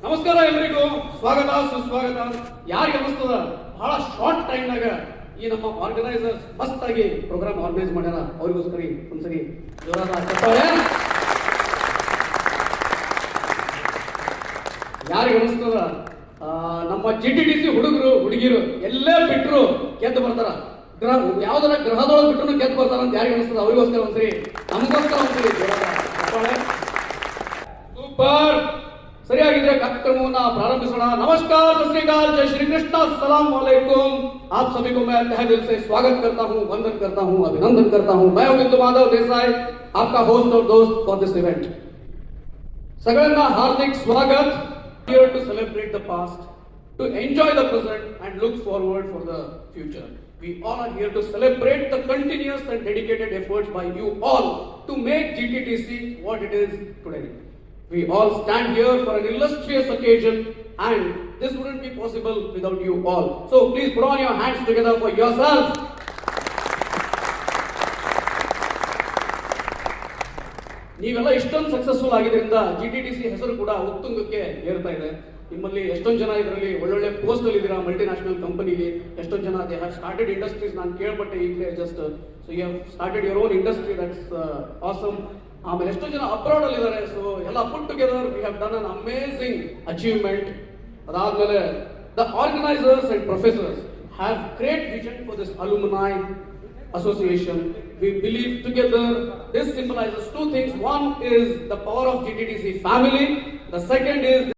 ನಮಸ್ಕಾರ ಎಲ್ಲರಿಗೂ, ಸ್ವಾಗತ ಸುಸ್ವಾಗತ. ಯಾರಿಗೆ ಅನಿಸ್ತದ ಬಹಳ ಶಾರ್ಟ್ ಟೈಮ್ನಾಗ ಈ ನಮ್ಮ ಆರ್ಗನೈಸರ್ಸ್ ಮಸ್ತ್ ಆಗಿ ಪ್ರೋಗ್ರಾಮ್ ಆರ್ಗನೈಸ್ ಮಾಡ್ಯಾರ, ಅವ್ರಿಗೋಸ್ಕರ ಒಂದ್ಸರಿ ಜೋರಾದ ಚಪ್ಪಾಳೆ. ಯಾರಿಗೆ ಅನಿಸ್ತದ ನಮ್ಮ GTDC ಹುಡುಗರು ಹುಡುಗಿರು ಎಲ್ಲೇ ಬಿಟ್ರು ಗೆದ್ದು ಬರ್ತಾರ, ಯಾವ್ದಾರ ಗ್ರಹದೊಳಗೆ ಬಿಟ್ಟರು ಗೆದ್ದು ಬರ್ತಾರ ಅಂತ ಯಾರಿಗೆ ಅನಿಸ್ತದ ಅವ್ರಿಗೋಸ್ಕರ ಒಂದ್ಸರಿ, ನಮಗೋಸ್ಕರ ಒಂದ್ಸರಿ ಜೋರಾದ ಚಪ್ಪಾಳೆ. ಸೂಪರ್. ಸರಿಯಾಗಿದ್ರೆ ಕಾರ್ಯಕ್ರಮವನ್ನು प्रारंभिसोಣ. नमस्कार, सत श्री अकाल, जय श्री कृष्ण, अस्सलाम वालेकुम. आप सभी को मैं तहे दिल से स्वागत करता हूं, वंदन करता हूं, अभिनंदन करता हूं. मैं बिंदु माधव देसाई, आपका होस्ट और दोस्त फॉर दिस इवेंट. सगळ्यांना हार्दिक स्वागत. Here to celebrate the past, to enjoy the present and look forward for the future. We all are here to celebrate the continuous and dedicated efforts by you all to make GTDC what it is today. We all stand here for an illustrious occasion, and this wouldn't be possible without you all. So please put on your hands together for yourselves. ನೀವೆಲ್ಲ ಇಷ್ಟೊಂದು successful ಆಗಿದ್ರಿಂದ GTDC ಹೆಸರು ಕೂಡ ಉತ್ತುಂಗಕ್ಕೆ ಏರ್ತಾ ಇದೆ. ನಿಮ್ಮಲ್ಲಿ ಎಷ್ಟೊಂದು ಜನ ಇದರಲ್ಲಿ ಒಳ್ಳೊಳ್ಳೆ ಪೋಸ್ಟ್ ಅಲ್ಲಿ ಇದ್ದೀರಾ, ಮಲ್ಟಿನ್ಯಾಷನಲ್ ಕಂಪನಿಲಿ ಎಷ್ಟೊಂದು ಜನ ದೇ ಹ್ಯಾವ್ ಸ್ಟಾರ್ಟೆಡ್ ಇಂಡಸ್ಟ್ರೀಸ್. ನಾನು ಕೇಳ್ಪಟ್ಟೆ ಈಗಲೇ just. So you have started your own industry, that's awesome. ಆಮೇಲೆ ಎಷ್ಟೋ ಜನ ಅಬ್ರಾಡ್ ಅಲ್ಲಿ ಇದ್ದಾರೆ. ಸೊ ಎಲ್ಲ put together we have done an amazing achievement. ಅದಾದ್ಮೇಲೆ the organisers and professors have great vision for this alumni association. We believe together this symbolizes two things. One is the power of GTDC family. The second is